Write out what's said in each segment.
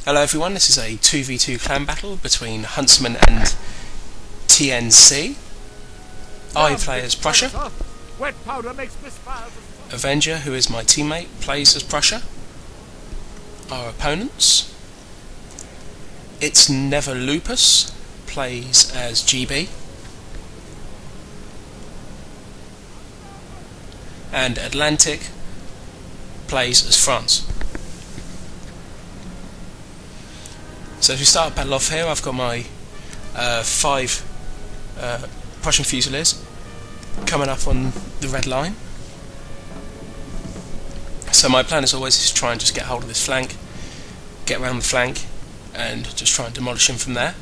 Hello everyone, this is a 2v2 clan battle between Huntsman and TNC. I play as Prussia. Avenger, who is my teammate, plays as Prussia. Our opponents. It's Never Lupus plays as GB. And Atlantic plays as France. So if we start battle off here, I've got my 5 Prussian Fusiliers coming up on the red line. So my plan as always is to try and just get hold of this flank, get around the flank, and just try and demolish him from there.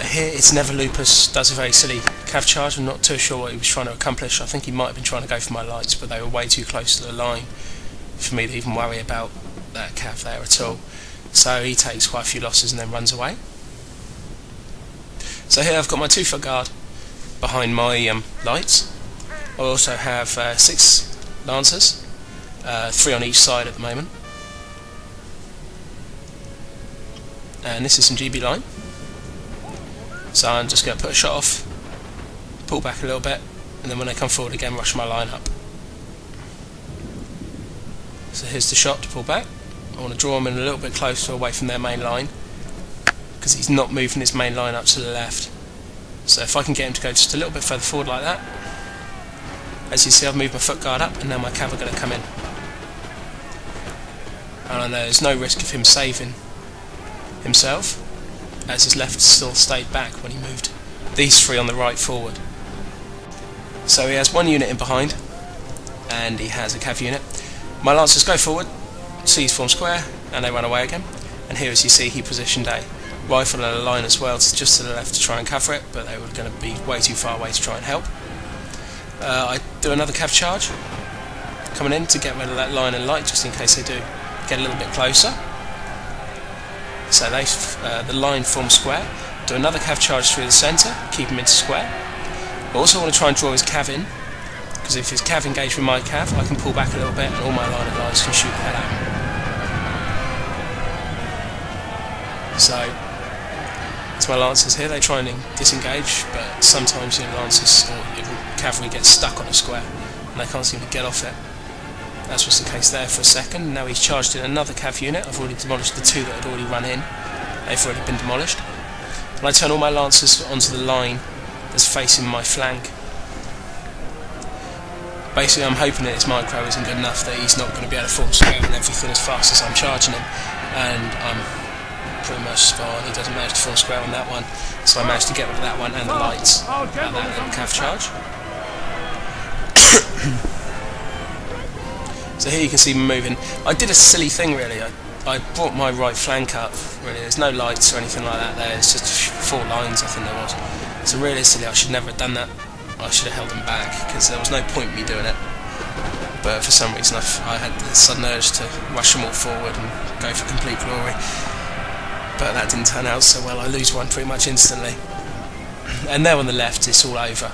Here it's Never Lupus does a very silly cav charge. I'm not too sure what he was trying to accomplish. I think he might have been trying to go for my lights, but they were way too close to the line for me to even worry about that cav there at all. So he takes quite a few losses and then runs away. So here I've got my 2-foot guard behind my lights. I also have 6 lancers, 3 on each side at the moment. And this is some GB line. So I'm just going to put a shot off, pull back a little bit, and then when they come forward again, rush my line up. So here's the shot to pull back. I want to draw him in a little bit closer away from their main line, because he's not moving his main line up to the left. So if I can get him to go just a little bit further forward like that, as you see I've moved my foot guard up and now my cav are going to come in. And I know there's no risk of him saving himself, as his left still stayed back when he moved these 3 on the right forward. So he has 1 unit in behind, and he has a cav unit. My lancers go forward, C's form square, and they run away again. And here, as you see, he positioned a rifle and a line as well, just to the left to try and cover it, but they were going to be way too far away to try and help. I do another cav charge, coming in to get rid of that line and light, just in case they do get a little bit closer. So they, the line forms square. Do another cav charge through the centre, keep him into square. I also want to try and draw his cav in, because if his cav engaged with my cav, I can pull back a little bit and all my line of lights can shoot the head at him. So it's my lancers here. They try and disengage, but sometimes your lancers or your cavalry get stuck on a square and they can't seem to get off it. That was the case there for a second. Now he's charged in another cav unit. I've already demolished the 2 that had already run in. They've already been demolished. And I turn all my lancers onto the line that's facing my flank. Basically I'm hoping that his micro isn't good enough that he's not going to be able to form square and everything as fast as I'm charging him. And I'm pretty much spot on. He doesn't manage to form square on that one. So I managed to get rid of that one and the lights at that little cav charge. So here you can see me moving. I did a silly thing really. I brought my right flank up, really. There's no lights or anything like that there, it's just 4 lines I think there was. So really silly, I should never have done that. I should have held them back, because there was no point in me doing it. But for some reason I had the sudden urge to rush them all forward and go for complete glory. But that didn't turn out so well, I lose one pretty much instantly. And there on the left it's all over.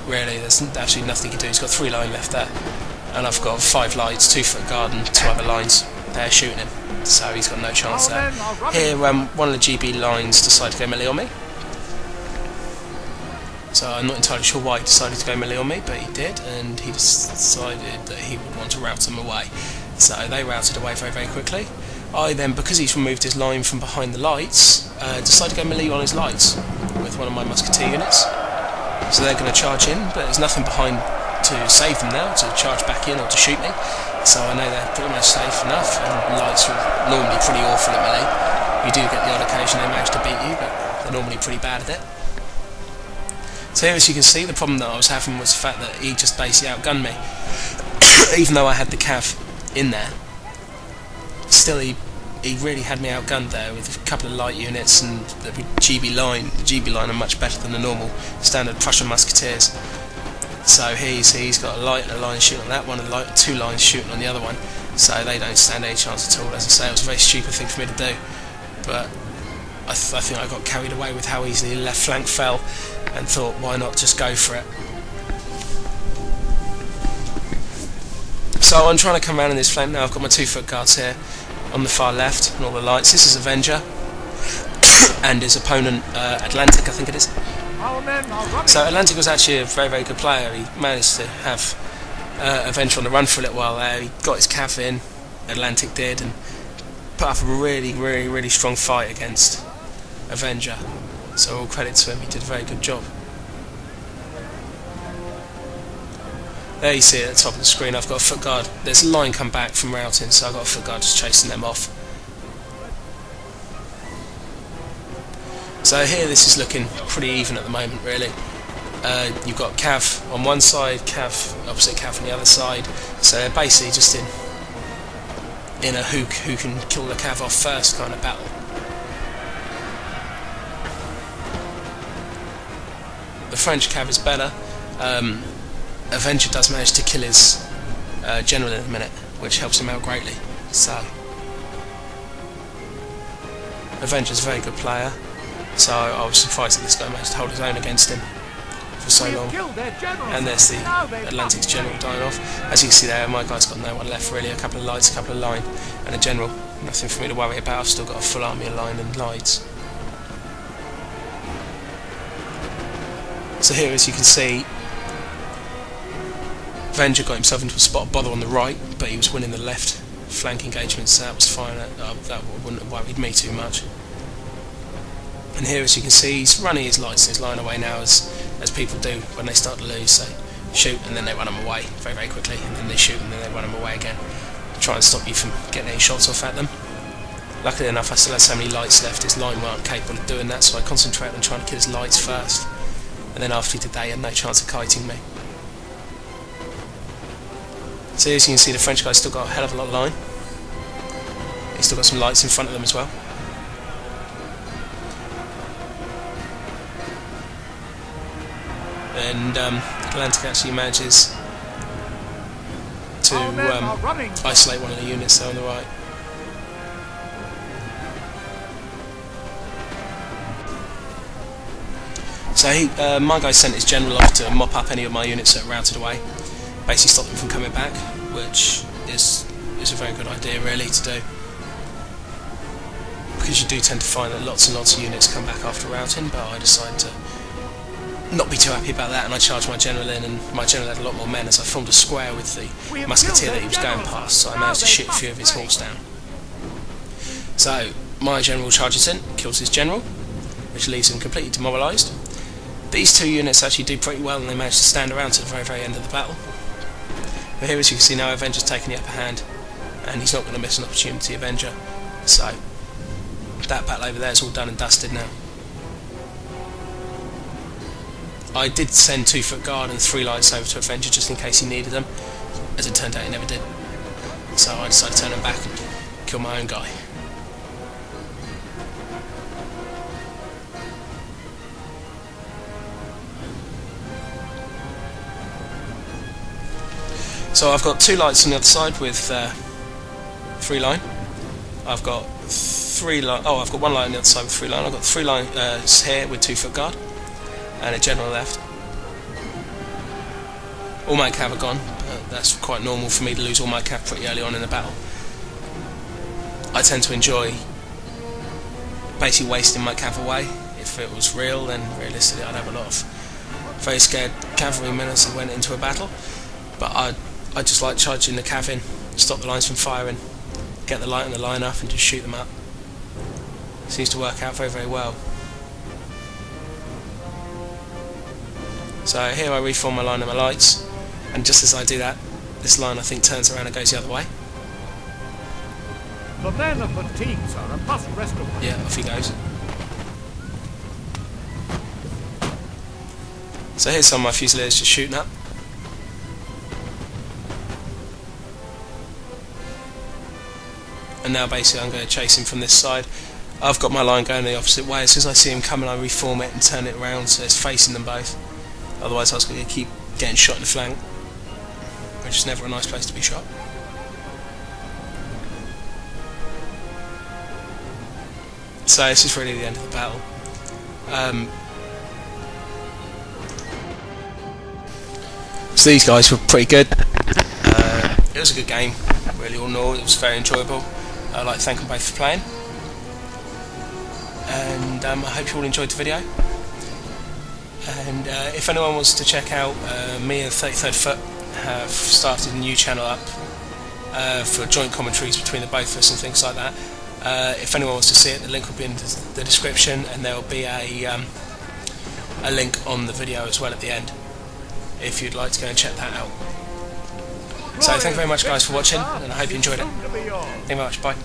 Really, there's absolutely nothing you can do. He's got 3 line left there. And I've got 5 lights, 2-foot guard and 2 other lines there shooting him, so he's got no chance there. Here one of the GB lines decided to go melee on me, so I'm not entirely sure why he decided to go melee on me, but he did, and he decided that he would want to rout them away, so they routed away very very quickly. I then, because he's removed his line from behind the lights, decided to go melee on his lights with one of my musketeer units, so they're going to charge in, but there's nothing behind to save them now, to charge back in or to shoot me, so I know they're pretty much safe enough, and lights are normally pretty awful at melee. You do get the odd occasion they manage to beat you, but they're normally pretty bad at it. So here, as you can see, the problem that I was having was the fact that he just basically outgunned me. Even though I had the cav in there, still he really had me outgunned there with a couple of light units and the GB line. The GB line are much better than the normal standard Prussian musketeers. So here you see he's got a light and a line shooting on that one, and 2 lines shooting on the other one, so they don't stand any chance at all. As I say, it was a very stupid thing for me to do, but I think I got carried away with how easily the left flank fell and thought, why not just go for it. So I'm trying to come around in this flank now. I've got my 2-foot guards here, on the far left, and all the lights. This is Avenger, and his opponent Atlantic, I think it is. So Atlantic was actually a very, very good player. He managed to have Avenger on the run for a little while there. He got his cav in, Atlantic did, and put up a really, really, really strong fight against Avenger. So all credit to him, he did a very good job. There you see it at the top of the screen, I've got a foot guard. There's a line come back from routing, so I've got a foot guard just chasing them off. So here this is looking pretty even at the moment, really. You've got Cav on one side, Cav opposite Cav on the other side. So they're basically just in a who can kill the Cav off first kind of battle. The French Cav is better. Avenger does manage to kill his general in a minute, which helps him out greatly. So Avenger's a very good player, so I was surprised that this guy managed to hold his own against him for so long. And there's the Atlantic's general dying off. As you can see there, my guy's got no one left really, a couple of lights, a couple of line, and a general. Nothing for me to worry about, I've still got a full army of line and lights. So here, as you can see, Avenger got himself into a spot of bother on the right, but he was winning the left flank engagement, so that was fine. That wouldn't have worried me too much. And here, as you can see, he's running his lights and his line away now, as people do when they start to lose. So shoot, and then they run them away very, very quickly, and then they shoot, and then they run them away again. Try and stop you from getting any shots off at them. Luckily enough, I still had so many lights left, his line weren't capable of doing that, so I concentrated on trying to kill his lights first. And then after he did that, he had no chance of kiting me. So as you can see, the French guy's still got a hell of a lot of line. He's still got some lights in front of them as well. And Atlantic actually manages to isolate one of the units there on the right. So my guy sent his general off to mop up any of my units that are routed away. Basically stop them from coming back, which is a very good idea really to do, because you do tend to find that lots and lots of units come back after routing, but I decided to not be too happy about that, and I charged my general in, and my general had a lot more men as I formed a square with the musketeer that he was going past, so I managed to shoot a few of his horse down. So my general charges in, kills his general, which leaves him completely demoralised. These two units actually do pretty well, and they manage to stand around to the very, very end of the battle. But here, as you can see now, Avenger's taking the upper hand, and he's not going to miss an opportunity, Avenger. So that battle over there is all done and dusted now. I did send 2 foot guard and 3 lights over to Avenger just in case he needed them. As it turned out, he never did. So I decided to turn him back and kill my own guy. So I've got 2 lights on the other side with 3 line. I've got 3 line. Oh, I've got 1 light on the other side with 3 line. I've got 3 lines here with 2 foot guard and a general left. All my cav are gone. That's quite normal for me to lose all my cav pretty early on in the battle. I tend to enjoy basically wasting my cav away. If it was real, then realistically I'd have a lot of very scared cavalrymen as I went into a battle. But I just like charging the cav in, stop the lines from firing, get the light on the line up and just shoot them up. Seems to work out very, very well. So here I reform my line and my lights, and just as I do that, this line I think turns around and goes the other way. The men are fatigued, sir, and must rest a while. Yeah, off he goes. So here's some of my Fusiliers just shooting up. And now basically I'm going to chase him from this side. I've got my line going the opposite way. As soon as I see him coming, I reform it and turn it around so it's facing them both. Otherwise I was going to keep getting shot in the flank, which is never a nice place to be shot. So this is really the end of the battle. So these guys were pretty good. It was a good game, really all in all. It was very enjoyable. I'd like to thank them both for playing, and I hope you all enjoyed the video. And if anyone wants to check out me and 33rd Foot have started a new channel up for joint commentaries between the both of us and things like that. If anyone wants to see it, the link will be in the description, and there will be a link on the video as well at the end if you'd like to go and check that out. So thank you very much guys for watching, and I hope you enjoyed it. Thank you very much, bye.